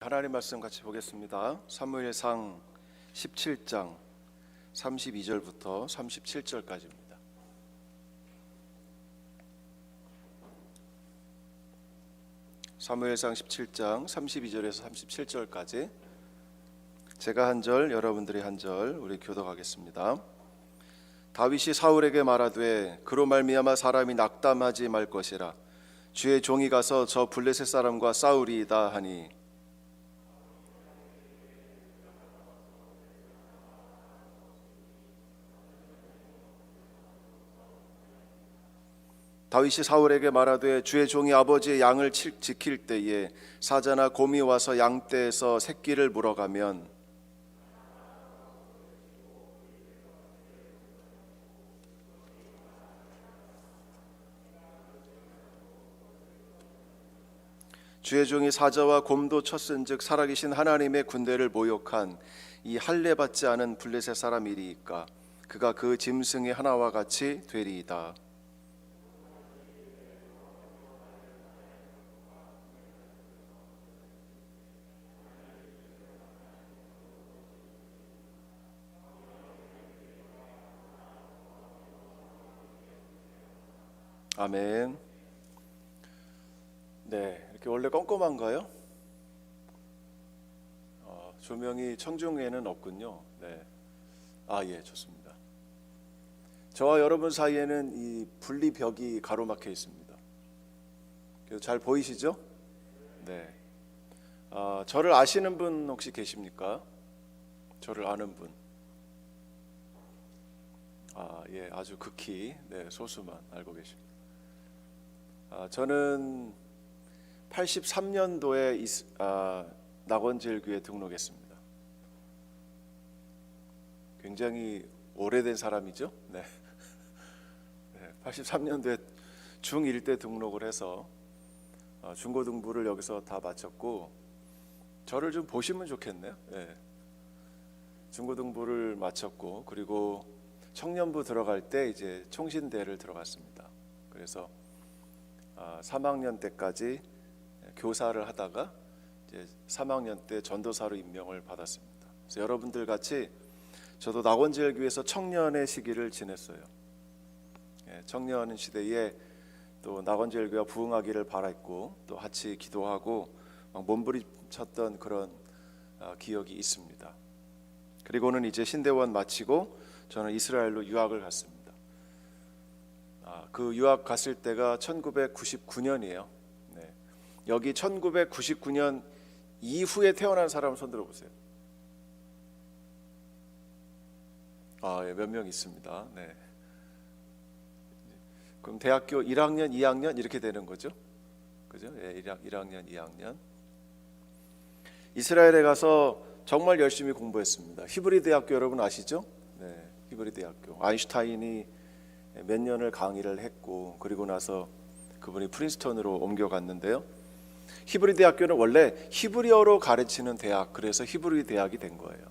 하나님 말씀 같이 보겠습니다. 사무엘상 17장 32절부터 37절까지입니다. 사무엘상 17장 32절에서 37절까지 제가 한 절, 여러분들이 한 절, 우리 교독하겠습니다. 다윗이 사울에게 말하되 그로 말미암아 사람이 낙담하지 말 것이라. 주의 종이 가서 저 블레셋 사람과 싸우리이다 하니 다윗이 사울에게 말하되 주의 종이 아버지의 양을 지킬 때에 사자나 곰이 와서 양떼에서 새끼를 물어가면 주의 종이 사자와 곰도 쳤은즉 살아계신 하나님의 군대를 모욕한 이 할례 받지 않은 블레셋 사람이리이까 그가 그 짐승의 하나와 같이 되리이다. 아멘. 네, 이렇게 원래 껌껌한가요? 조명이 청중에는 없군요. 네, 예, 좋습니다. 저와 여러분 사이에는 이 분리벽이 가로막혀 있습니다. 잘 보이시죠? 네. 저를 아시는 분 혹시 계십니까? 저를 아는 분? 예, 아주 극히 소수만 알고 계십니다. 저는 83년도에 낙원제일교회에 등록했습니다. 굉장히 오래된 사람이죠. 네. 83년도에 중1 때 등록을 해서 중고등부를 여기서 다 마쳤고 저를 좀 보시면 좋겠네요. 네. 중고등부를 마쳤고 그리고 청년부 들어갈 때 이제 총신대를 들어갔습니다. 그래서 3학년 때까지 교사를 하다가 이제 3학년 때 전도사로 임명을 받았습니다. 그래서 여러분들 같이 저도 낙원제일교회에서 청년의 시기를 지냈어요. 청년 시대에 또 낙원제일교회가 부흥하기를 바랐고 또 같이 기도하고 막 몸부림쳤던 그런 기억이 있습니다. 그리고는 이제 신대원 마치고 저는 이스라엘로 유학을 갔습니다. 그 유학 갔을 때가 1999년이에요. 네. 여기 1999년 이후에 태어난 사람 손 들어보세요. 예, 몇 명 있습니다. 네. 그럼 대학교 1학년, 2학년 이렇게 되는 거죠? 그죠? 예, 1학년, 2학년. 이스라엘에 가서 정말 열심히 공부했습니다. 히브리 대학교 여러분 아시죠? 네, 히브리 대학교. 아인슈타인이 몇 년을 강의를 했고 그리고 나서 그분이 프린스턴으로 옮겨갔는데요. 히브리 대학교는 원래 히브리어로 가르치는 대학, 그래서 히브리 대학이 된 거예요.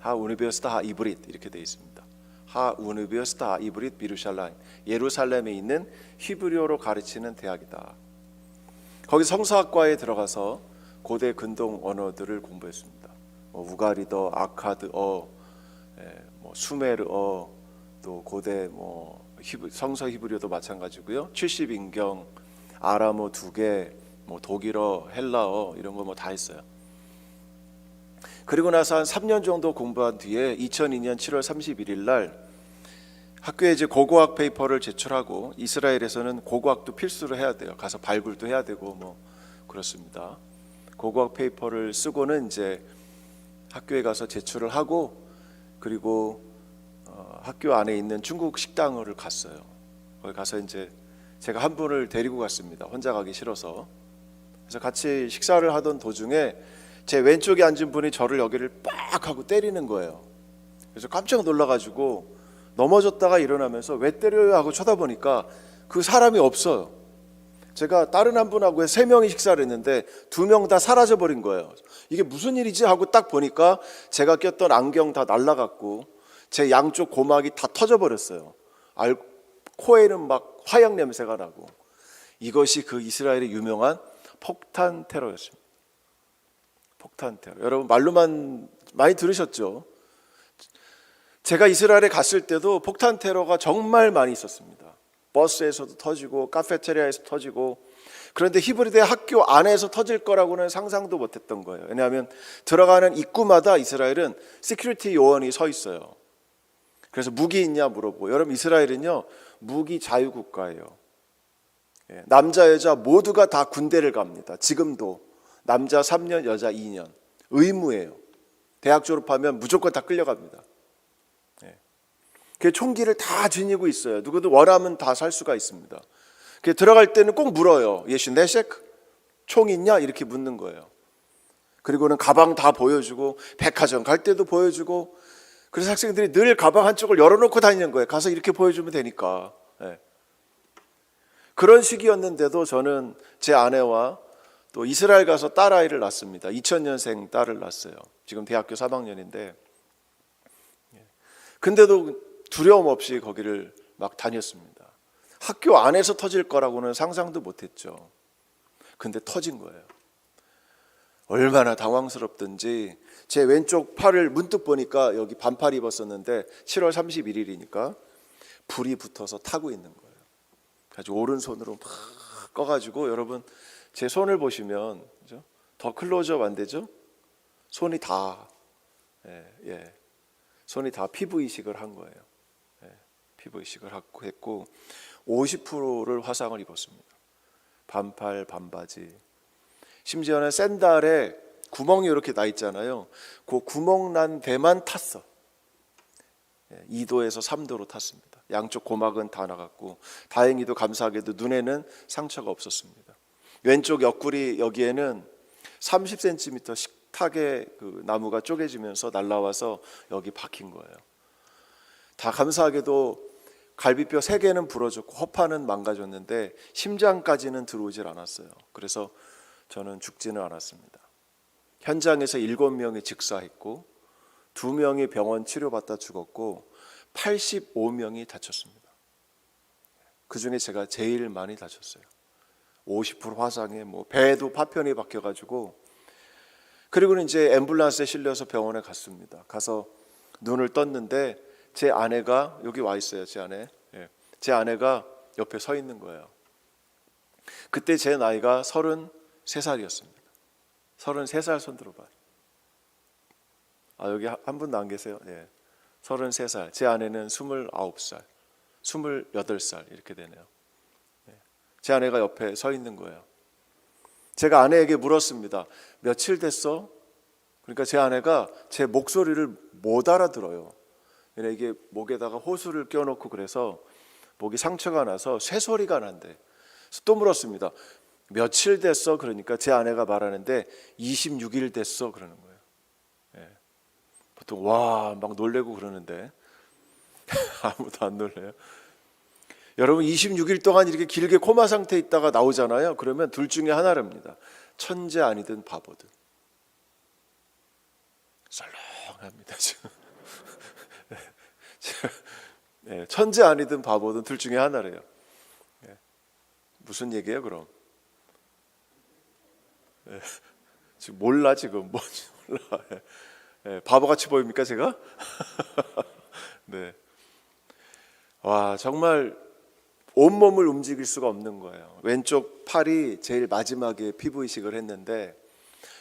하우니베르시타 하이브릿 이렇게 되어 있습니다. 하우니베르시타 하이브릿 비루샬라임, 예루살렘에 있는 히브리어로 가르치는 대학이다. 거기 성서학과에 들어가서 고대 근동 언어들을 공부했습니다. 우가리더, 아카드어, 수메르어, 또 고대 성서 히브리어도 마찬가지고요. 70인경, 아람어 2개, 독일어, 헬라어 이런 거 다 했어요. 그리고 나서 한 3년 정도 공부한 뒤에 2002년 7월 31일 날 학교에 이제 고고학 페이퍼를 제출하고, 이스라엘에서는 고고학도 필수로 해야 돼요. 가서 발굴도 해야 되고 그렇습니다. 고고학 페이퍼를 쓰고는 이제 학교에 가서 제출을 하고, 그리고 학교 안에 있는 중국 식당을 갔어요. 거기 가서 이제 제가 한 분을 데리고 갔습니다. 혼자 가기 싫어서. 그래서 같이 식사를 하던 도중에 제 왼쪽에 앉은 분이 저를 여기를 빡 하고 때리는 거예요. 그래서 깜짝 놀라가지고 넘어졌다가 일어나면서 왜 때려요 하고 쳐다보니까 그 사람이 없어요. 제가 다른 한 분하고 3명이 식사를 했는데 2명 다 사라져버린 거예요. 이게 무슨 일이지 하고 딱 보니까 제가 꼈던 안경 다 날라갔고 제 양쪽 고막이 다 터져버렸어요. 코에는 막 화약 냄새가 나고. 이것이 그 이스라엘의 유명한 폭탄 테러였습니다. 폭탄 테러. 여러분 말로만 많이 들으셨죠? 제가 이스라엘에 갔을 때도 폭탄 테러가 정말 많이 있었습니다. 버스에서도 터지고 카페테리아에서 터지고. 그런데 히브리대 학교 안에서 터질 거라고는 상상도 못했던 거예요. 왜냐하면 들어가는 입구마다 이스라엘은 시큐리티 요원이 서 있어요. 그래서 무기 있냐 물어보고. 여러분 이스라엘은요 무기 자유 국가예요. 남자 여자 모두가 다 군대를 갑니다. 지금도 남자 3년 여자 2년 의무예요. 대학 졸업하면 무조건 다 끌려갑니다. 그 총기를 다 지니고 있어요. 누구도 원하면 다 살 수가 있습니다. 들어갈 때는 꼭 물어요. 예시 네색 총 있냐 이렇게 묻는 거예요. 그리고는 가방 다 보여주고 백화점 갈 때도 보여주고. 그래서 학생들이 늘 가방 한쪽을 열어놓고 다니는 거예요. 가서 이렇게 보여주면 되니까. 그런 시기였는데도 저는 제 아내와 또 이스라엘 가서 딸아이를 낳습니다. 2000년생 딸을 낳았어요. 지금 대학교 3학년인데. 근데도 두려움 없이 거기를 막 다녔습니다. 학교 안에서 터질 거라고는 상상도 못했죠. 근데 터진 거예요. 얼마나 당황스럽든지 제 왼쪽 팔을 문득 보니까 여기 반팔 입었었는데 7월 31일이니까 불이 붙어서 타고 있는 거예요. 그래서 오른손으로 막 꺼가지고 여러분 제 손을 보시면 그죠? 더 클로즈업 안 되죠? 손이 다 손이 다 피부 이식을 한 거예요. 피부 이식을 했고 50%를 화상을 입었습니다. 반팔 반바지. 심지어는 샌들에 구멍이 이렇게 나 있잖아요. 그 구멍 난 데만 탔어. 2도에서 3도로 탔습니다. 양쪽 고막은 다 나갔고 다행히도 감사하게도 눈에는 상처가 없었습니다. 왼쪽 옆구리 여기에는 30cm 식탁의 그 나무가 쪼개지면서 날라와서 여기 박힌 거예요. 다 감사하게도 갈비뼈 3개는 부러졌고 허파는 망가졌는데 심장까지는 들어오질 않았어요. 그래서 저는 죽지는 않았습니다. 현장에서 7명이 즉사했고 2명이 병원 치료받다 죽었고 85명이 다쳤습니다. 그중에 제가 제일 많이 다쳤어요. 50% 화상에 뭐 배도 파편이 박혀가지고. 그리고는 이제 앰뷸런스에 실려서 병원에 갔습니다. 가서 눈을 떴는데 제 아내가 여기 와 있어요. 제 아내. 제 아내가 옆에 서 있는 거예요. 그때 제 나이가 33살이었습니다. 33살 손 들어봐요. 여기 한 분도 안 계세요? 33살. 제 아내는 29살, 28살 이렇게 되네요. 제 아내가 옆에 서 있는 거예요. 제가 아내에게 물었습니다. 며칠 됐어? 그러니까 제 아내가 제 목소리를 못 알아들어요. 이게 목에다가 호수를 껴놓고 그래서 목이 상처가 나서 쇠소리가 난대. 그래서 또 물었습니다. 며칠 됐어? 그러니까 제 아내가 말하는데 26일 됐어 그러는 거예요. 보통 와 막 놀래고 그러는데 아무도 안 놀래요. 여러분 26일 동안 이렇게 길게 코마 상태에 있다가 나오잖아요. 그러면 둘 중에 하나랍니다. 천재 아니든 바보든. 썰렁합니다 지금. 천재 아니든 바보든 둘 중에 하나래요. 무슨 얘기예요 그럼? 지금 몰라 지금 뭔지 몰라. 바보같이 보입니까 제가? 네. 와 정말 온몸을 움직일 수가 없는 거예요. 왼쪽 팔이 제일 마지막에 피부 이식을 했는데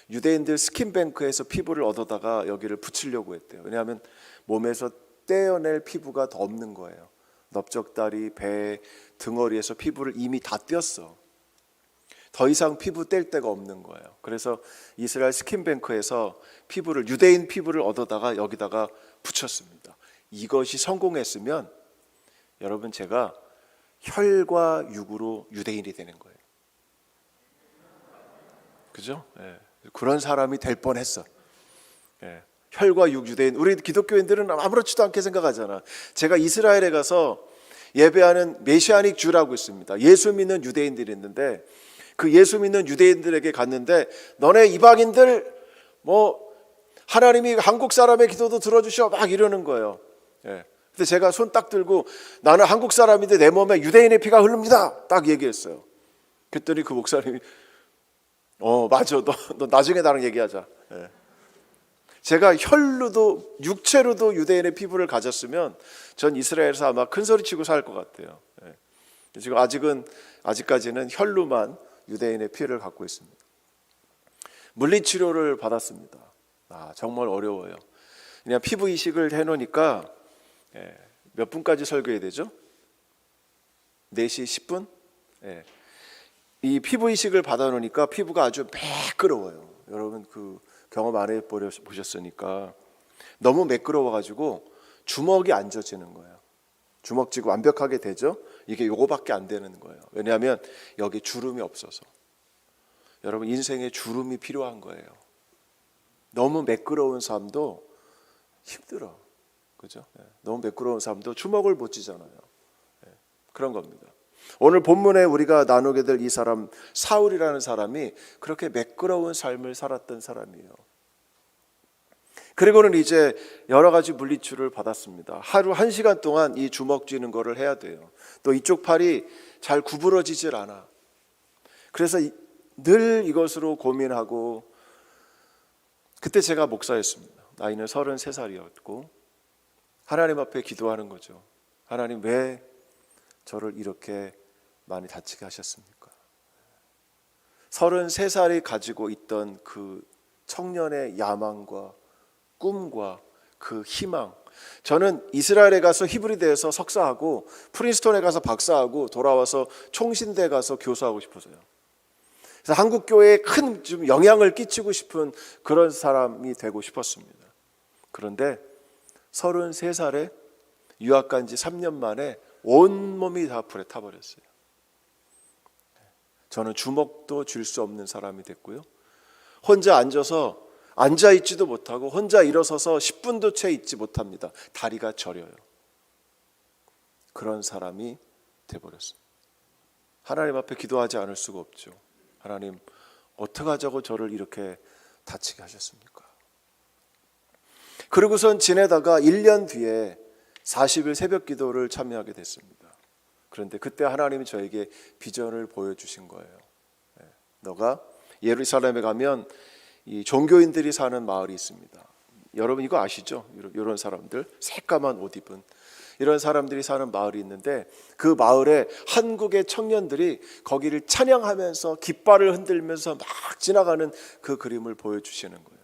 유대인들 스킨뱅크에서 피부를 얻어다가 여기를 붙이려고 했대요. 왜냐하면 몸에서 떼어낼 피부가 더 없는 거예요. 넓적다리, 배, 등어리에서 피부를 이미 다 떼었어. 더 이상 피부 뗄 데가 없는 거예요. 그래서 이스라엘 스킨뱅크에서 피부를 유대인 피부를 얻어다가 여기다가 붙였습니다. 이것이 성공했으면 여러분 제가 혈과 육으로 유대인이 되는 거예요. 그죠? 그런 사람이 될 뻔했어. 혈과 육 유대인. 우리 기독교인들은 아무렇지도 않게 생각하잖아. 제가 이스라엘에 가서 예배하는 메시아닉 주라고 있습니다. 예수 믿는 유대인들이 있는데 그 예수 믿는 유대인들에게 갔는데 너네 이방인들 뭐 하나님이 한국 사람의 기도도 들어주셔 막 이러는 거예요. 근데 제가 손 딱 들고 나는 한국 사람인데 내 몸에 유대인의 피가 흐릅니다 딱 얘기했어요. 그랬더니 그 목사님이 맞아. 너 나중에 나랑 얘기하자. 예. 제가 혈로도 육체로도 유대인의 피부를 가졌으면 전 이스라엘에서 아마 큰 소리 치고 살 것 같아요. 예. 지금 아직까지는 혈로만 유대인의 피를 갖고 있습니다. 물리치료를 받았습니다. 정말 어려워요. 그냥 피부 이식을 해놓으니까 몇 분까지 설교해야 되죠? 4시 10분? 이 피부 이식을 받아놓으니까 피부가 아주 매끄러워요. 여러분 그 경험 안 해보셨으니까 너무 매끄러워가지고 주먹이 안 젖지는 거예요. 주먹 쥐고 완벽하게 되죠? 이게 요거밖에 안 되는 거예요. 왜냐하면 여기 주름이 없어서. 여러분 인생에 주름이 필요한 거예요. 너무 매끄러운 삶도 힘들어. 그죠? 너무 매끄러운 삶도 주먹을 못 쥐잖아요. 그런 겁니다. 오늘 본문에 우리가 나누게 될 이 사람 사울이라는 사람이 그렇게 매끄러운 삶을 살았던 사람이에요. 그리고는 이제 여러 가지 물리치료를 받았습니다. 하루 1시간 동안 이 주먹 쥐는 거를 해야 돼요. 또 이쪽 팔이 잘 구부러지질 않아. 그래서 늘 이것으로 고민하고, 그때 제가 목사였습니다. 나이는 33살이었고 하나님 앞에 기도하는 거죠. 하나님 왜 저를 이렇게 많이 다치게 하셨습니까? 33살이 가지고 있던 그 청년의 야망과 꿈과 그 희망, 저는 이스라엘에 가서 히브리대에서 석사하고 프린스턴에 가서 박사하고 돌아와서 총신대 가서 교수하고 싶어서요. 그래서 한국 교회에 큰 좀 영향을 끼치고 싶은 그런 사람이 되고 싶었습니다. 그런데 33살에 유학 간 지 3년 만에 온몸이 다 불에 타버렸어요. 저는 주먹도 쥘 수 없는 사람이 됐고요. 혼자 앉아있지도 못하고 혼자 일어서서 10분도 채 있지 못합니다. 다리가 저려요. 그런 사람이 돼버렸어요. 하나님 앞에 기도하지 않을 수가 없죠. 하나님 어떻게 하자고 저를 이렇게 다치게 하셨습니까? 그러고선 지내다가 1년 뒤에 40일 새벽 기도를 참여하게 됐습니다. 그런데 그때 하나님이 저에게 비전을 보여주신 거예요. 너가 예루살렘에 가면 이 종교인들이 사는 마을이 있습니다. 여러분 이거 아시죠? 이런 사람들, 새까만 옷 입은 이런 사람들이 사는 마을이 있는데, 그 마을에 한국의 청년들이 거기를 찬양하면서 깃발을 흔들면서 막 지나가는 그 그림을 보여주시는 거예요.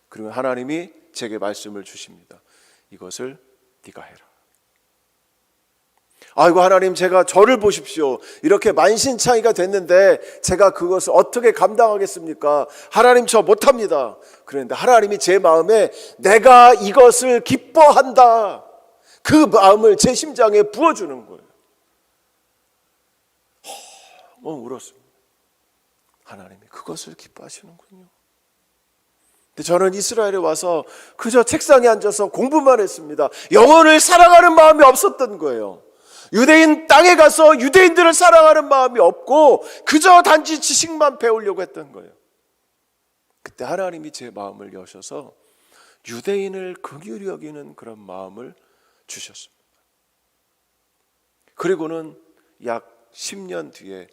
그리고 하나님이 제게 말씀을 주십니다. 이것을 네가 해라. 아이고 하나님, 제가 저를 보십시오. 이렇게 만신창이가 됐는데 제가 그것을 어떻게 감당하겠습니까? 하나님 저 못합니다. 그런데 하나님이 제 마음에 내가 이것을 기뻐한다, 그 마음을 제 심장에 부어주는 거예요. 울었습니다. 하나님이 그것을 기뻐하시는군요. 근데 저는 이스라엘에 와서 그저 책상에 앉아서 공부만 했습니다. 영혼을 사랑하는 마음이 없었던 거예요. 유대인 땅에 가서 유대인들을 사랑하는 마음이 없고 그저 단지 지식만 배우려고 했던 거예요. 그때 하나님이 제 마음을 여셔서 유대인을 긍휼히 여기는 그런 마음을 주셨습니다. 그리고는 약 10년 뒤에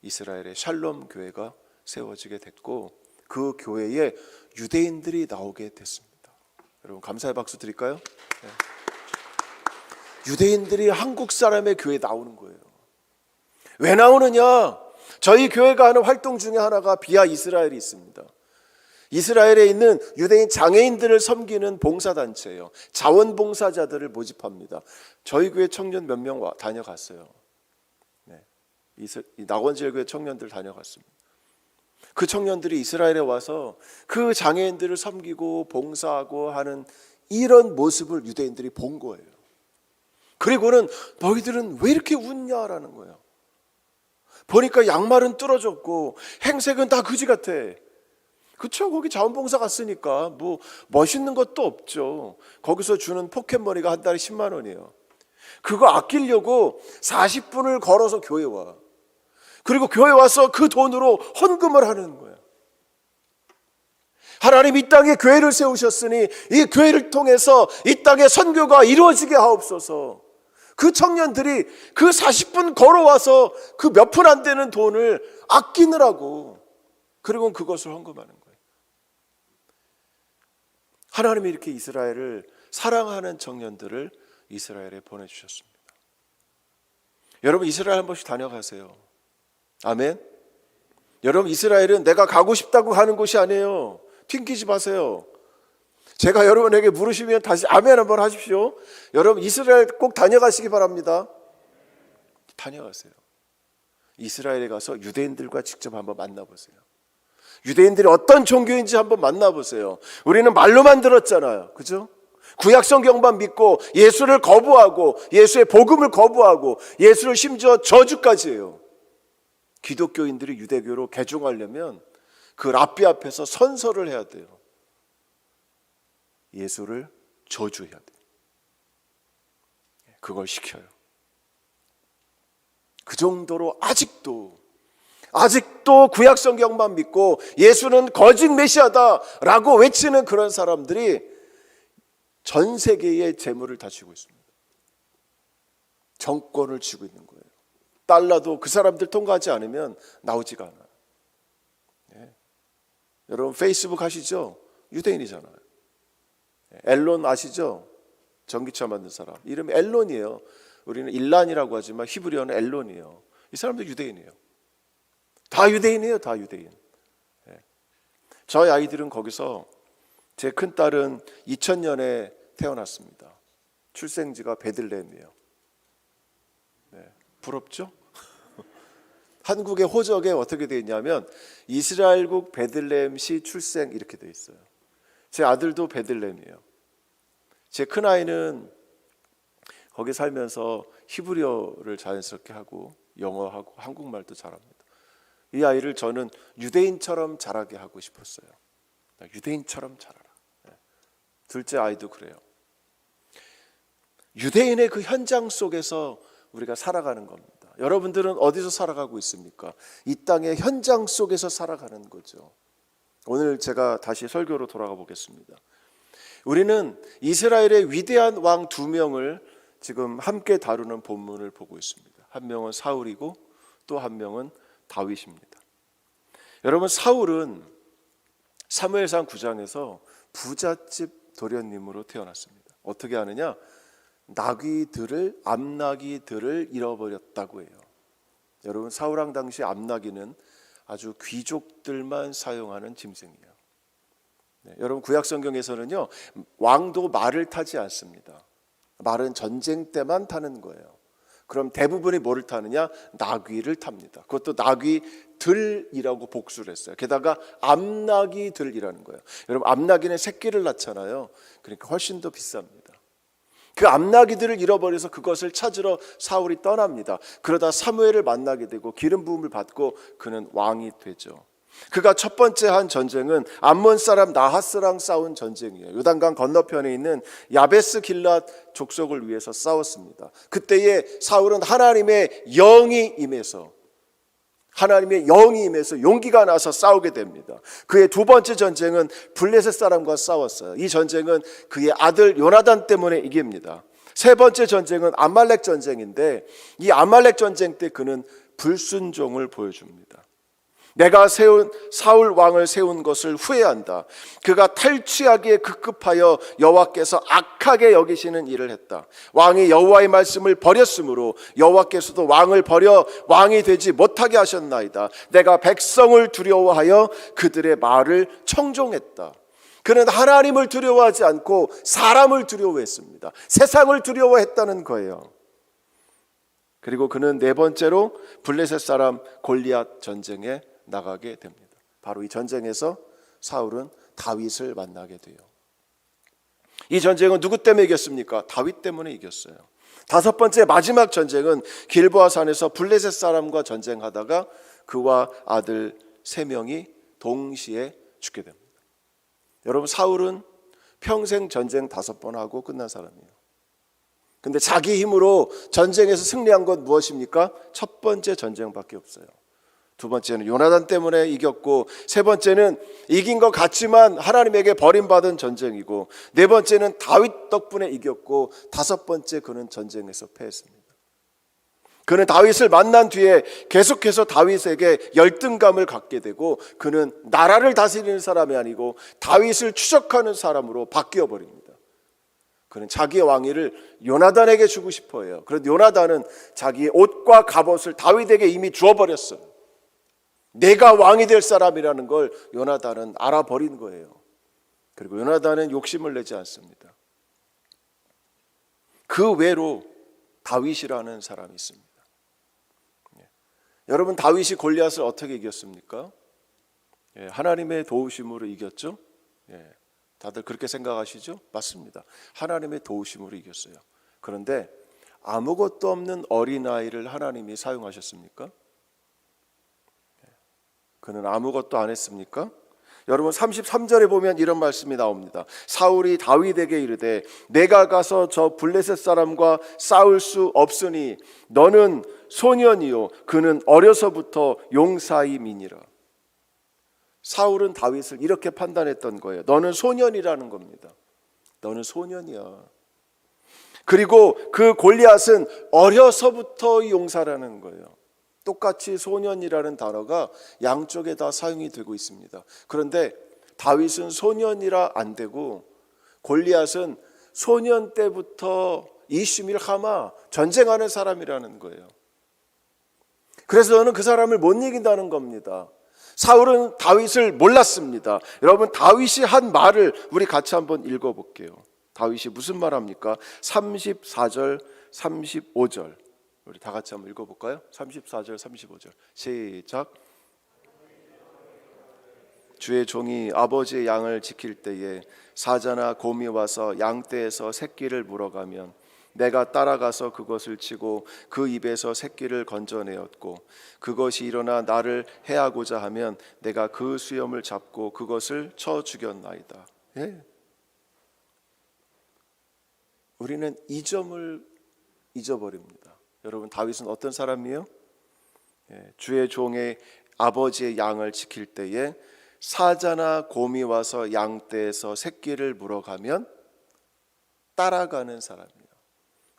이스라엘의 샬롬 교회가 세워지게 됐고 그 교회에 유대인들이 나오게 됐습니다. 여러분 감사의 박수 드릴까요? 네. 유대인들이 한국 사람의 교회에 나오는 거예요. 왜 나오느냐? 저희 교회가 하는 활동 중에 하나가 비아 이스라엘이 있습니다. 이스라엘에 있는 유대인 장애인들을 섬기는 봉사단체예요. 자원봉사자들을 모집합니다. 저희 교회 청년 몇 명 다녀갔어요. 네. 낙원제일교회 청년들 다녀갔습니다. 그 청년들이 이스라엘에 와서 그 장애인들을 섬기고 봉사하고 하는 이런 모습을 유대인들이 본 거예요. 그리고는 너희들은 왜 이렇게 웃냐라는 거예요. 보니까 양말은 뚫어졌고 행색은 다 그지 같아. 그쵸? 거기 자원봉사 갔으니까 뭐 멋있는 것도 없죠. 거기서 주는 포켓머니가 한 달에 10만 원이에요. 그거 아끼려고 40분을 걸어서 교회 와. 그리고 교회 와서 그 돈으로 헌금을 하는 거예요. 하나님 이 땅에 교회를 세우셨으니 이 교회를 통해서 이 땅에 선교가 이루어지게 하옵소서. 그 청년들이 그 40분 걸어와서 그 몇 푼 안 되는 돈을 아끼느라고 그리고 그것을 헌금하는 거예요. 하나님이 이렇게 이스라엘을 사랑하는 청년들을 이스라엘에 보내주셨습니다. 여러분, 이스라엘 한 번씩 다녀가세요. 아멘. 여러분, 이스라엘은 내가 가고 싶다고 하는 곳이 아니에요. 튕기지 마세요. 제가 여러분에게 물으시면 다시 아멘 한번 하십시오. 여러분, 이스라엘 꼭 다녀가시기 바랍니다. 다녀가세요. 이스라엘에 가서 유대인들과 직접 한번 만나보세요. 유대인들이 어떤 종교인지 한번 만나보세요. 우리는 말로만 들었잖아요. 그죠? 구약 성경만 믿고 예수를 거부하고 예수의 복음을 거부하고 예수를 심지어 저주까지 해요. 기독교인들이 유대교로 개종하려면 그 랍비 앞에서 선서를 해야 돼요. 예수를 저주해야 돼요. 그걸 시켜요. 그 정도로 아직도 구약 성경만 믿고 예수는 거짓 메시아다라고 외치는 그런 사람들이 전 세계의 재물을 다 쥐고 있습니다. 정권을 쥐고 있는 거예요. 달러도 그 사람들 통과하지 않으면 나오지가 않아요. 네. 여러분, 페이스북 하시죠? 유대인이잖아요. 앨론 아시죠? 전기차 만든 사람. 이름이 앨론이에요. 우리는 일란이라고 하지만 히브리어는 앨론이에요. 이 사람도 유대인이에요. 다 유대인이에요. 다 유대인. 네. 저희 아이들은 거기서, 제 큰딸은 2000년에 태어났습니다. 출생지가 베들레헴이에요. 네. 부럽죠? 한국의 호적에 어떻게 되어 있냐면 이스라엘국 베들레헴시 출생 이렇게 되어 있어요. 제 아들도 베들레헴이에요. 제 큰아이는 거기 살면서 히브리어를 자연스럽게 하고 영어하고 한국말도 잘합니다. 이 아이를 저는 유대인처럼 자라게 하고 싶었어요. 유대인처럼 자라라. 둘째 아이도 그래요. 유대인의 그 현장 속에서 우리가 살아가는 겁니다. 여러분들은 어디서 살아가고 있습니까? 이 땅의 현장 속에서 살아가는 거죠. 오늘 제가 다시 설교로 돌아가 보겠습니다. 우리는 이스라엘의 위대한 왕 2명을 지금 함께 다루는 본문을 보고 있습니다. 한 명은 사울이고 또 한 명은 다윗입니다. 여러분, 사울은 사무엘상 9장에서 부잣집 도련님으로 태어났습니다. 어떻게 하느냐? 암나귀들을 잃어버렸다고 해요. 여러분, 사울왕 당시 암나귀는 아주 귀족들만 사용하는 짐승이에요. 네, 여러분, 구약 성경에서는요, 왕도 말을 타지 않습니다. 말은 전쟁 때만 타는 거예요. 그럼 대부분이 뭐를 타느냐? 나귀를 탑니다. 그것도 나귀들이라고 복수를 했어요. 게다가 암나귀들이라는 거예요. 여러분, 암나귀는 새끼를 낳잖아요. 그러니까 훨씬 더 비쌉니다. 그 암나귀들을 잃어버려서 그것을 찾으러 사울이 떠납니다. 그러다 사무엘을 만나게 되고 기름 부음을 받고 그는 왕이 되죠. 그가 첫 번째 한 전쟁은 암몬 사람 나하스랑 싸운 전쟁이에요. 요단강 건너편에 있는 야베스 길랏 족속을 위해서 싸웠습니다. 그때에 사울은 하나님의 영이 임해서 용기가 나서 싸우게 됩니다. 그의 두 번째 전쟁은 블레셋 사람과 싸웠어요. 이 전쟁은 그의 아들 요나단 때문에 이깁니다. 세 번째 전쟁은 아말렉 전쟁인데 이 아말렉 전쟁 때 그는 불순종을 보여줍니다. 내가 사울 왕을 세운 것을 후회한다. 그가 탈취하기에 급급하여 여호와께서 악하게 여기시는 일을 했다. 왕이 여호와의 말씀을 버렸으므로 여호와께서도 왕을 버려 왕이 되지 못하게 하셨나이다. 내가 백성을 두려워하여 그들의 말을 청종했다. 그는 하나님을 두려워하지 않고 사람을 두려워했습니다. 세상을 두려워했다는 거예요. 그리고 그는 네 번째로 블레셋 사람 골리앗 전쟁에 나가게 됩니다. 바로 이 전쟁에서 사울은 다윗을 만나게 돼요. 이 전쟁은 누구 때문에 이겼습니까? 다윗 때문에 이겼어요. 다섯 번째 마지막 전쟁은 길보아 산에서 블레셋 사람과 전쟁하다가 그와 아들 3명이 동시에 죽게 됩니다. 여러분, 사울은 평생 전쟁 5번 하고 끝난 사람이에요. 근데 자기 힘으로 전쟁에서 승리한 건 무엇입니까? 첫 번째 전쟁밖에 없어요. 두 번째는 요나단 때문에 이겼고, 세 번째는 이긴 것 같지만 하나님에게 버림받은 전쟁이고, 네 번째는 다윗 덕분에 이겼고, 다섯 번째 그는 전쟁에서 패했습니다. 그는 다윗을 만난 뒤에 계속해서 다윗에게 열등감을 갖게 되고 그는 나라를 다스리는 사람이 아니고 다윗을 추적하는 사람으로 바뀌어 버립니다. 그는 자기의 왕위를 요나단에게 주고 싶어 해요. 그런데 요나단은 자기의 옷과 갑옷을 다윗에게 이미 주어버렸어요. 내가 왕이 될 사람이라는 걸 요나단은 알아버린 거예요. 그리고 요나단은 욕심을 내지 않습니다. 그 외로 다윗이라는 사람이 있습니다. 여러분, 다윗이 골리앗을 어떻게 이겼습니까? 하나님의 도우심으로 이겼죠? 다들 그렇게 생각하시죠? 맞습니다. 하나님의 도우심으로 이겼어요. 그런데 아무것도 없는 어린아이를 하나님이 사용하셨습니까? 그는 아무것도 안 했습니까? 여러분, 33절에 보면 이런 말씀이 나옵니다. 사울이 다윗에게 이르되 내가 가서 저 블레셋 사람과 싸울 수 없으니 너는 소년이요 그는 어려서부터 용사이미니라. 사울은 다윗을 이렇게 판단했던 거예요. 너는 소년이라는 겁니다. 너는 소년이야. 그리고 그 골리앗은 어려서부터 용사라는 거예요. 똑같이 소년이라는 단어가 양쪽에 다 사용이 되고 있습니다. 그런데 다윗은 소년이라 안 되고 골리앗은 소년 때부터 이슈밀하마 전쟁하는 사람이라는 거예요. 그래서 저는 그 사람을 못 이긴다는 겁니다. 사울은 다윗을 몰랐습니다. 여러분, 다윗이 한 말을 우리 같이 한번 읽어볼게요. 다윗이 무슨 말 합니까? 34절 35절 우리 다 같이 한번 읽어볼까요? 34절 35절 시작. 주의 종이 아버지의 양을 지킬 때에 사자나 곰이 와서 양떼에서 새끼를 물어가면 내가 따라가서 그것을 치고 그 입에서 새끼를 건져내었고 그것이 일어나 나를 해하고자 하면 내가 그 수염을 잡고 그것을 쳐 죽였나이다. 우리는 이 점을 잊어버립니다. 여러분, 다윗은 어떤 사람이에요? 주의 종의 아버지의 양을 지킬 때에 사자나 곰이 와서 양떼에서 새끼를 물어가면 따라가는 사람이에요.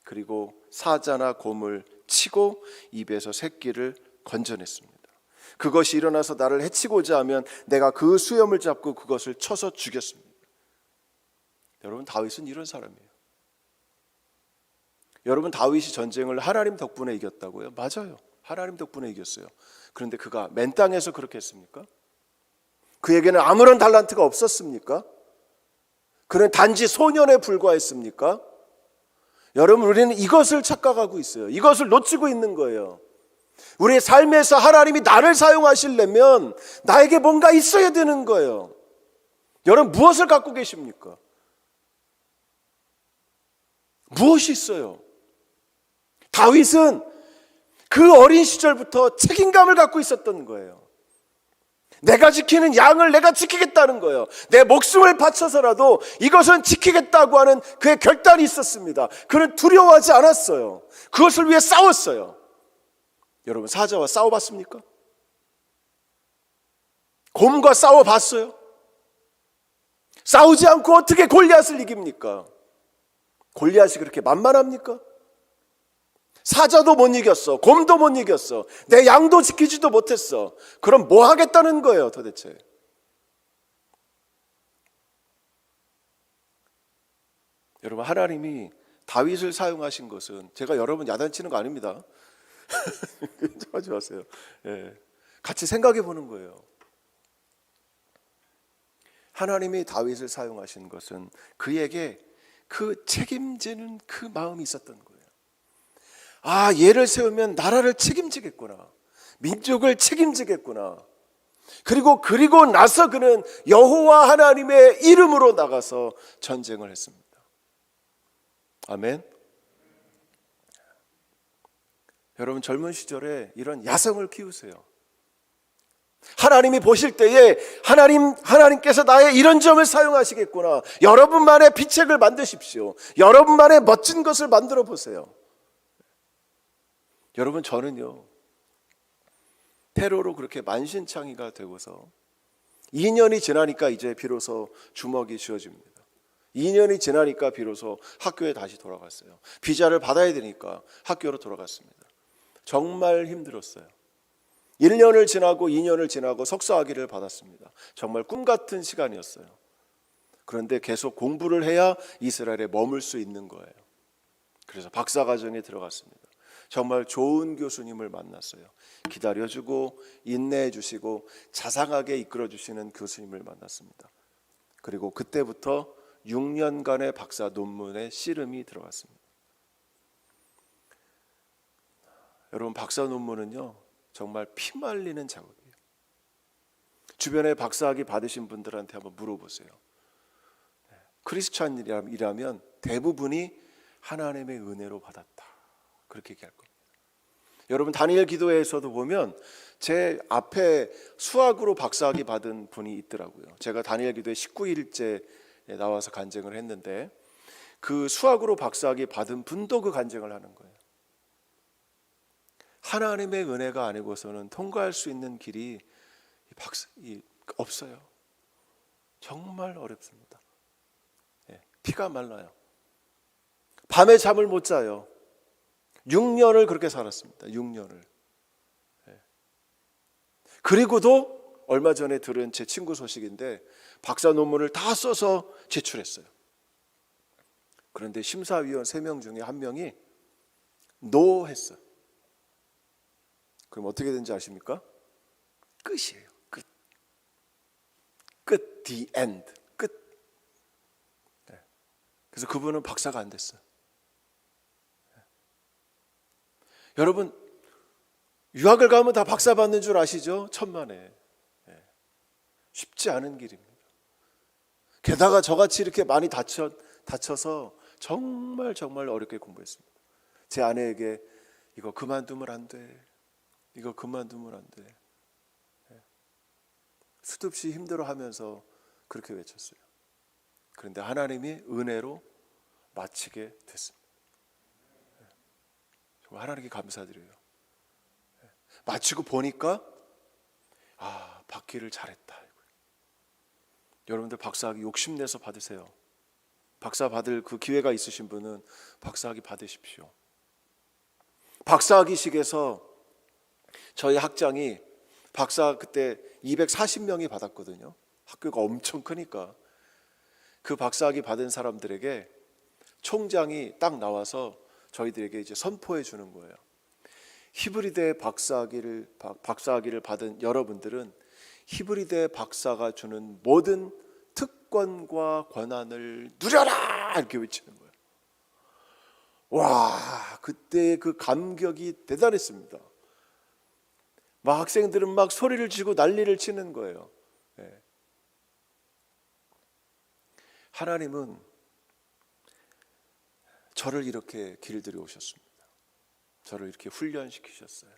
그리고 사자나 곰을 치고 입에서 새끼를 건져냈습니다. 그것이 일어나서 나를 해치고자 하면 내가 그 수염을 잡고 그것을 쳐서 죽였습니다. 여러분, 다윗은 이런 사람이에요. 여러분, 다윗이 전쟁을 하나님 덕분에 이겼다고요? 맞아요. 하나님 덕분에 이겼어요. 그런데 그가 맨 땅에서 그렇게 했습니까? 그에게는 아무런 달란트가 없었습니까? 그는 단지 소년에 불과했습니까? 여러분, 우리는 이것을 착각하고 있어요. 이것을 놓치고 있는 거예요. 우리의 삶에서 하나님이 나를 사용하시려면 나에게 뭔가 있어야 되는 거예요. 여러분, 무엇을 갖고 계십니까? 무엇이 있어요? 다윗은 그 어린 시절부터 책임감을 갖고 있었던 거예요. 내가 지키는 양을 내가 지키겠다는 거예요. 내 목숨을 바쳐서라도 이것은 지키겠다고 하는 그의 결단이 있었습니다. 그는 두려워하지 않았어요. 그것을 위해 싸웠어요. 여러분, 사자와 싸워봤습니까? 곰과 싸워봤어요? 싸우지 않고 어떻게 골리앗을 이깁니까? 골리앗이 그렇게 만만합니까? 사자도 못 이겼어. 곰도 못 이겼어. 내 양도 지키지도 못했어. 그럼 뭐 하겠다는 거예요, 도대체? 여러분, 하나님이 다윗을 사용하신 것은 제가 여러분 야단치는 거 아닙니다. 하지 마세요. 같이 생각해 보는 거예요. 하나님이 다윗을 사용하신 것은 그에게 그 책임지는 그 마음이 있었던 거예요. 아, 얘를 세우면 나라를 책임지겠구나. 민족을 책임지겠구나. 그리고 나서 그는 여호와 하나님의 이름으로 나가서 전쟁을 했습니다. 아멘. 여러분, 젊은 시절에 이런 야성을 키우세요. 하나님이 보실 때에 하나님께서 나의 이런 점을 사용하시겠구나. 여러분만의 비책을 만드십시오. 여러분만의 멋진 것을 만들어 보세요. 여러분, 저는요, 테러로 그렇게 만신창이가 되고서 2년이 지나니까 이제 비로소 주먹이 쥐어집니다. 2년이 지나니까 비로소 학교에 다시 돌아갔어요. 비자를 받아야 되니까 학교로 돌아갔습니다. 정말 힘들었어요. 1년을 지나고 2년을 지나고 석사학위를 받았습니다. 정말 꿈 같은 시간이었어요. 그런데 계속 공부를 해야 이스라엘에 머물 수 있는 거예요. 그래서 박사과정에 들어갔습니다. 정말 좋은 교수님을 만났어요. 기다려주고 인내해주시고 자상하게 이끌어주시는 교수님을 만났습니다. 그리고 그때부터 6년간의 박사 논문에 씨름이 들어갔습니다. 여러분, 박사 논문은요 정말 피말리는 작업이에요. 주변에 박사학위 받으신 분들한테 한번 물어보세요. 크리스찬이라면 대부분이 하나님의 은혜로 받았다, 그렇게 얘기할 겁니다. 여러분, 다니엘 기도회에서도 보면 제 앞에 수학으로 박사학위 받은 분이 있더라고요. 제가 다니엘 기도회 19일째에 나와서 간증을 했는데 그 수학으로 박사학위 받은 분도 그 간증을 하는 거예요. 하나님의 은혜가 아니고서는 통과할 수 있는 길이 없어요. 정말 어렵습니다. 피가 말라요. 밤에 잠을 못 자요. 6년을 그렇게 살았습니다. 6년을. 그리고도 얼마 전에 들은 제 친구 소식인데 박사 논문을 다 써서 제출했어요. 그런데 심사위원 3명 중에 1명이 노 했어요. 그럼 어떻게 된지 아십니까? 끝이에요. 끝. The end. 끝. 그래서 그분은 박사가 안 됐어요. 여러분, 유학을 가면 다 박사 받는 줄 아시죠? 천만에. 쉽지 않은 길입니다. 게다가 저같이 이렇게 많이 다쳐서 정말 어렵게 공부했습니다. 제 아내에게 이거 그만두면 안 돼. 이거 그만두면 안 돼. 수도 없이 힘들어하면서 그렇게 외쳤어요. 그런데 하나님이 은혜로 마치게 됐습니다. 정말 하나님께 감사드려요. 마치고 보니까 받기를 잘했다. 여러분들 박사학위 욕심내서 받으세요. 박사 받을 그 기회가 있으신 분은 박사학위 받으십시오. 박사학위식에서 저희 학장이 박사 그때 240명이 받았거든요. 학교가 엄청 크니까. 그 박사학위 받은 사람들에게 총장이 딱 나와서 저희들에게 이제 선포해 주는 거예요. 히브리대 박사학위를 받은 여러분들은 히브리대 박사가 주는 모든 특권과 권한을 누려라! 이렇게 외치는 거예요. 와, 그때 그 감격이 대단했습니다. 막 학생들은 막 소리를 지고 난리를 치는 거예요. 하나님은 저를 이렇게 길들여 오셨습니다. 저를 이렇게 훈련시키셨어요.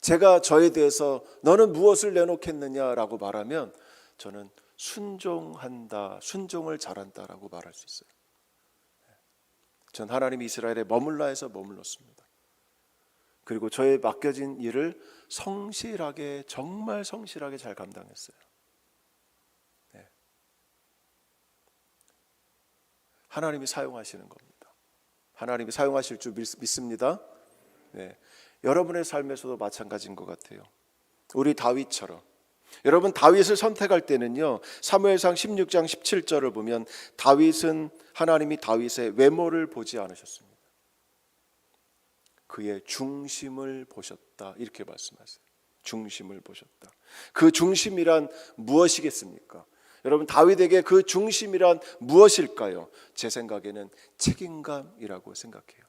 제가 저에 대해서 너는 무엇을 내놓겠느냐라고 말하면 저는 순종한다, 순종을 잘한다라고 말할 수 있어요. 전 하나님이 이스라엘에 머물라 해서 머물렀습니다. 그리고 저의 맡겨진 일을 성실하게, 정말 성실하게 잘 감당했어요. 하나님이 사용하시는 겁니다. 하나님이 사용하실 줄 믿습니다. 여러분의 삶에서도 마찬가지인 것 같아요. 우리 다윗처럼. 여러분, 다윗을 선택할 때는요, 사무엘상 16장 17절을 보면 다윗은 하나님이 다윗의 외모를 보지 않으셨습니다. 그의 중심을 보셨다, 이렇게 말씀하세요. 중심을 보셨다. 그 중심이란 무엇이겠습니까? 여러분, 다윗에게 그 중심이란 무엇일까요? 제 생각에는 책임감이라고 생각해요.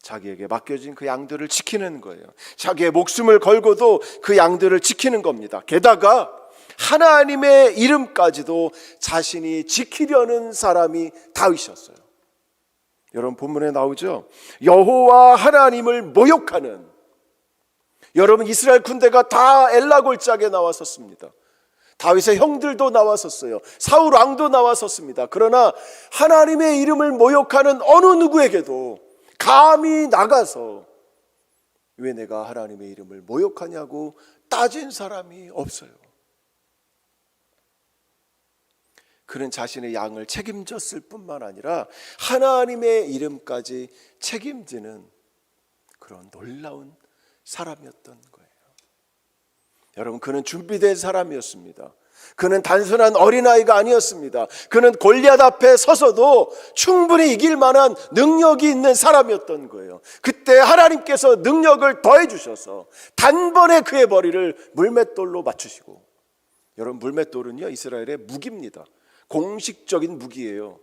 자기에게 맡겨진 그 양들을 지키는 거예요. 자기의 목숨을 걸고도 그 양들을 지키는 겁니다. 게다가 하나님의 이름까지도 자신이 지키려는 사람이 다윗이었어요. 여러분, 본문에 나오죠? 여호와 하나님을 모욕하는, 여러분, 이스라엘 군대가 다 엘라 골짜기에 나왔었습니다. 다윗의 형들도 나왔었어요. 사울 왕도 나왔었습니다. 그러나 하나님의 이름을 모욕하는 어느 누구에게도 감히 나가서 왜 내가 하나님의 이름을 모욕하냐고 따진 사람이 없어요. 그는 자신의 양을 책임졌을 뿐만 아니라 하나님의 이름까지 책임지는 그런 놀라운 사람이었던 거예요. 여러분, 그는 준비된 사람이었습니다. 그는 단순한 어린아이가 아니었습니다. 그는 골리앗 앞에 서서도 충분히 이길 만한 능력이 있는 사람이었던 거예요. 그때 하나님께서 능력을 더해 주셔서 단번에 그의 머리를 물맷돌로 맞추시고, 여러분, 물맷돌은요 이스라엘의 무기입니다. 공식적인 무기예요.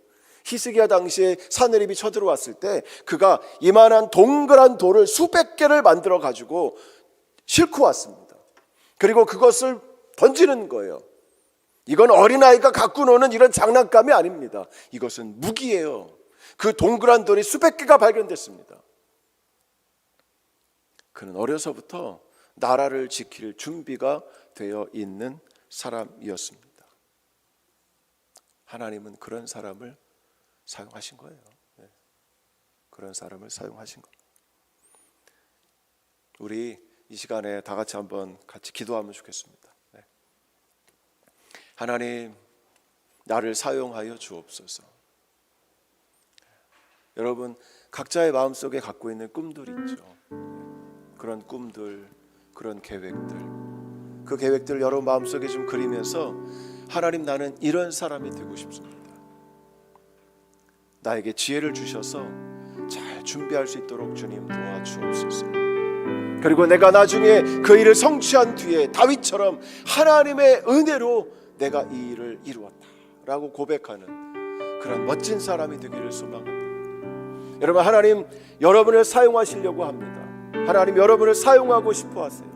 히스기야 당시에 사느립이 쳐들어왔을 때 그가 이만한 동그란 돌을 수백 개를 만들어 가지고 싣고 왔습니다. 그리고 그것을 던지는 거예요. 이건 어린아이가 갖고 노는 이런 장난감이 아닙니다. 이것은 무기예요. 그 동그란 돌이 수백 개가 발견됐습니다. 그는 어려서부터 나라를 지킬 준비가 되어 있는 사람이었습니다. 하나님은 그런 사람을 사용하신 거예요. 그런 사람을 사용하신 거예요. 우리 이 시간에 다 같이 한번 같이 기도하면 좋겠습니다. 하나님, 나를 사용하여 주옵소서. 여러분, 각자의 마음속에 갖고 있는 꿈들이 있죠. 그런 꿈들, 그런 계획들, 그 계획들을 여러분 마음속에 좀 그리면서 하나님, 나는 이런 사람이 되고 싶습니다. 나에게 지혜를 주셔서 잘 준비할 수 있도록 주님 도와주옵소서. 그리고 내가 나중에 그 일을 성취한 뒤에 다윗처럼 하나님의 은혜로 내가 이 일을 이루었다라고 고백하는 그런 멋진 사람이 되기를 소망합니다. 여러분, 하나님 여러분을 사용하시려고 합니다. 하나님 여러분을 사용하고 싶어 하세요.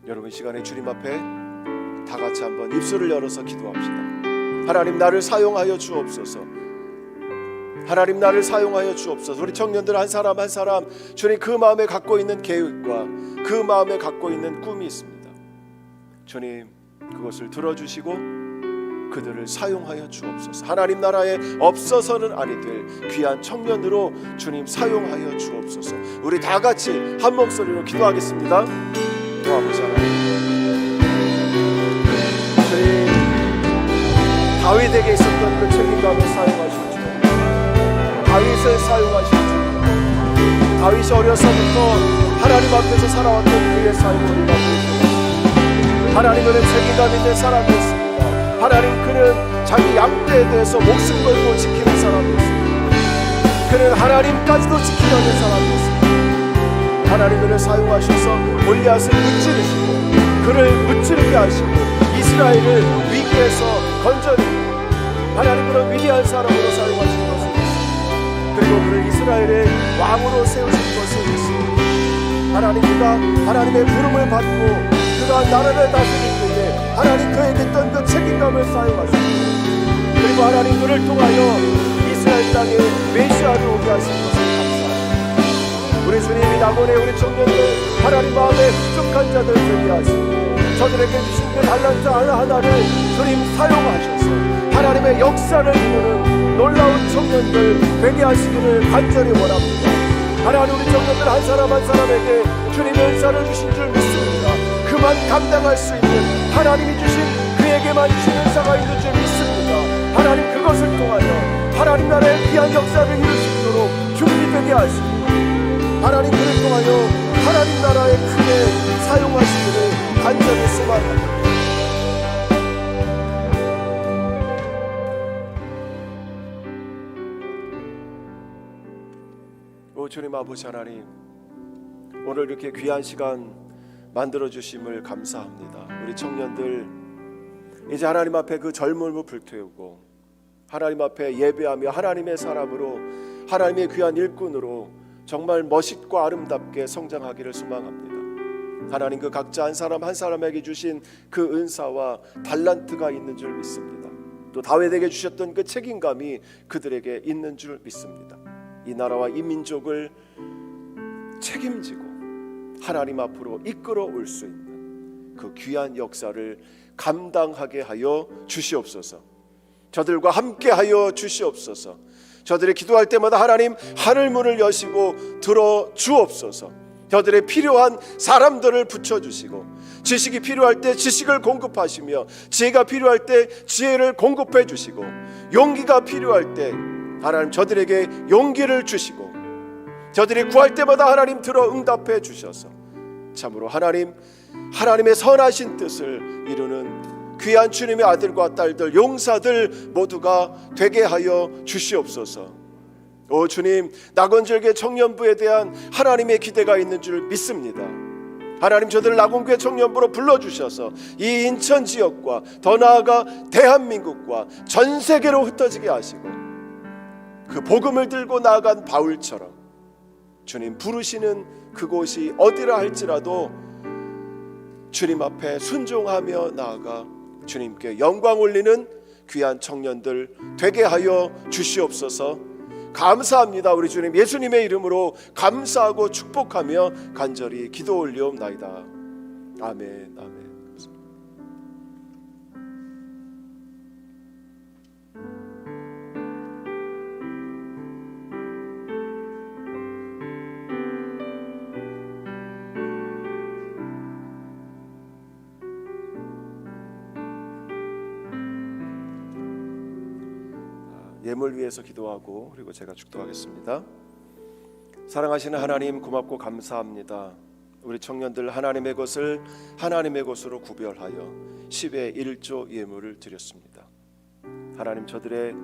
여러분, 이 시간에 주님 앞에 다 같이 한번 입술을 열어서 기도합시다. 하나님, 나를 사용하여 주옵소서. 하나님, 나를 사용하여 주옵소서. 우리 청년들 한 사람 한 사람 주님 그 마음에 갖고 있는 계획과 그 마음에 갖고 있는 꿈이 있습니다. 주님, 그것을 들어주시고 그들을 사용하여 주옵소서. 하나님 나라에 없어서는 아니 될 귀한 청년으로 주님 사용하여 주옵소서. 우리 다 같이 한 목소리로 기도하겠습니다. 아버지 하나님, 주님 다윗에게 있었던 그 책임감을 사용하시고 다윗을 사용하시고 다윗이 어려서부터 하나님 앞에서 살아왔던 그의 삶을 우리가 보여주옵소서. 하나님은 책임감 있는 사람이었습니다. 하나님, 그는 자기 양떼에 대해서 목숨 걸고 지키는 사람이었습니다. 그는 하나님까지도 지키려는 사람이었습니다. 하나님 그를 사용하셔서 골리앗을 무찌르시고 그를 무찌르게 하시고 이스라엘을 위기에서 건져내고 하나님 그런 위대한 사람으로 사용하신 것을 믿습니다. 그리고 그를 이스라엘의 왕으로 세우신 것을 믿습니다. 하나님, 그가 하나님의 부름을 받고 그가 나라를 다스릴 때에 하나님 그에게 있던 그 책임감을 사용하시고 그리고 하나님 그를 통하여 이스라엘 땅에 메시아를 오게 하신 것을 감사합니다. 우리 주님이 남원의 우리 청년들 하나님 마음에 흡족한 자들 되게 하시고 저들에게 주신 그 달란트 하나하나를 주님 사용하셔서 하나님의 역사를 이루는 놀라운 청년들 되게 하시기를 간절히 원합니다. 하나님, 우리 청년들 한 사람 한 사람에게 주님 은사를 주신 줄 믿습니다. 그만 감당할 수 있는 하나님이 주신 그에게만 주신 은사가 있는 줄 믿습니다. 하나님, 그것을 통하여 하나님 나라의 귀한 역사를 이룰 수 있도록 준비되게 하시고 하나님, 그를 통하여 하나님 나라의 크게 사용하시기를 간절히 소망합니다. 오 주님 아버지 하나님, 오늘 이렇게 귀한 시간 만들어주심을 감사합니다. 우리 청년들 이제 하나님 앞에 그 젊음을 불태우고 하나님 앞에 예배하며 하나님의 사람으로 하나님의 귀한 일꾼으로 정말 멋있고 아름답게 성장하기를 소망합니다. 하나님, 그 각자 한 사람 한 사람에게 주신 그 은사와 달란트가 있는 줄 믿습니다. 또 다윗에게 주셨던 그 책임감이 그들에게 있는 줄 믿습니다. 이 나라와 이 민족을 책임지고 하나님 앞으로 이끌어 올 수 있는 그 귀한 역사를 감당하게 하여 주시옵소서. 저들과 함께 하여 주시옵소서. 저들이 기도할 때마다 하나님 하늘 문을 여시고 들어 주옵소서. 저들의 필요한 사람들을 붙여주시고 지식이 필요할 때 지식을 공급하시며 지혜가 필요할 때 지혜를 공급해 주시고 용기가 필요할 때 하나님 저들에게 용기를 주시고 저들이 구할 때마다 하나님 들어 응답해 주셔서 참으로 하나님의 선하신 뜻을 이루는 귀한 주님의 아들과 딸들, 용사들 모두가 되게 하여 주시옵소서. 오 주님, 낙원절개 청년부에 대한 하나님의 기대가 있는 줄 믿습니다. 하나님 저들을 낙원교회 청년부로 불러주셔서 이 인천 지역과 더 나아가 대한민국과 전 세계로 흩어지게 하시고 그 복음을 들고 나아간 바울처럼 주님 부르시는 그곳이 어디라 할지라도 주님 앞에 순종하며 나아가 주님께 영광 올리는 귀한 청년들 되게 하여 주시옵소서. 감사합니다. 우리 주님 예수님의 이름으로 감사하고 축복하며 간절히 기도 올리옵나이다. 아멘. 아멘. 예물 위해서 기도하고 그리고 제가 축도하겠습니다. 사랑하시는 하나님, 고맙고 감사합니다. 우리 청년들 하나님의 것을 하나님의 것으로 구별하여 10의 1조 예물을 드렸습니다. 하나님 저들의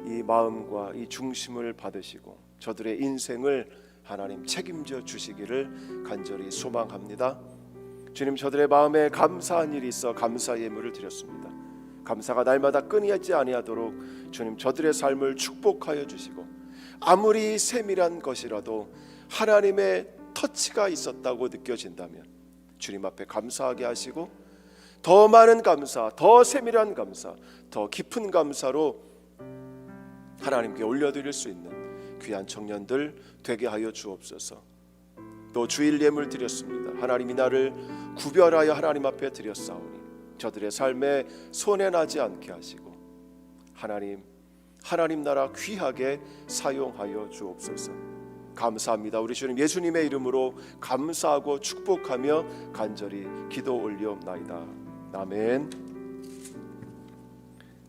이 마음과 이 중심을 받으시고 저들의 인생을 하나님 책임져 주시기를 간절히 소망합니다. 주님, 저들의 마음에 감사한 일이 있어 감사 예물을 드렸습니다. 감사가 날마다 끊이지 아니하도록 주님 저들의 삶을 축복하여 주시고 아무리 세밀한 것이라도 하나님의 터치가 있었다고 느껴진다면 주님 앞에 감사하게 하시고 더 많은 감사, 더 세밀한 감사, 더 깊은 감사로 하나님께 올려드릴 수 있는 귀한 청년들 되게 하여 주옵소서. 또 주일 예물 드렸습니다. 하나님이 나를 구별하여 하나님 앞에 드렸사오니 저들의 삶에 손해나지 않게 하시고 하나님 나라 귀하게 사용하여 주옵소서. 감사합니다. 우리 주님 예수님의 이름으로 감사하고 축복하며 간절히 기도 올리옵나이다. 아멘.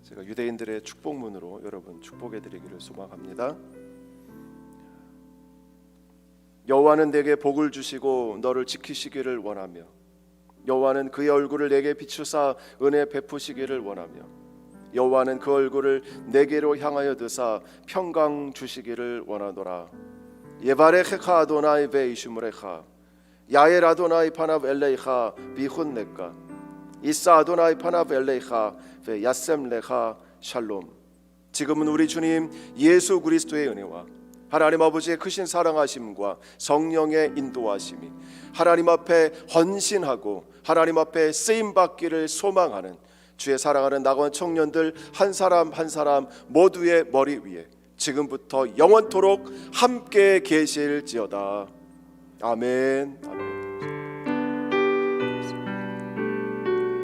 제가 유대인들의 축복문으로 여러분 축복해 드리기를 소망합니다. 여호와는 내게 복을 주시고 너를 지키시기를 원하며 여호와는 그의 얼굴을 내게 비추사 은혜 베푸시기를 원하며 여호와는 그 얼굴을 내게로 향하여 드사 평강 주시기를 원하노라. 예바레케카 아도나이 베이슈무레카 야엘 아도나이 파나브 엘레이카 비훈네카 이사 아도나이 파나브 엘레이카 베 야셈레카 샬롬. 지금은 우리 주님 예수 그리스도의 은혜와 하나님 아버지의 크신 사랑하심과 성령의 인도하심이 하나님 앞에 헌신하고 하나님 앞에 쓰임받기를 소망하는 주의 사랑하는 낙원 청년들 한 사람 한 사람 모두의 머리 위에 지금부터 영원토록 함께 계실지어다. 아멘.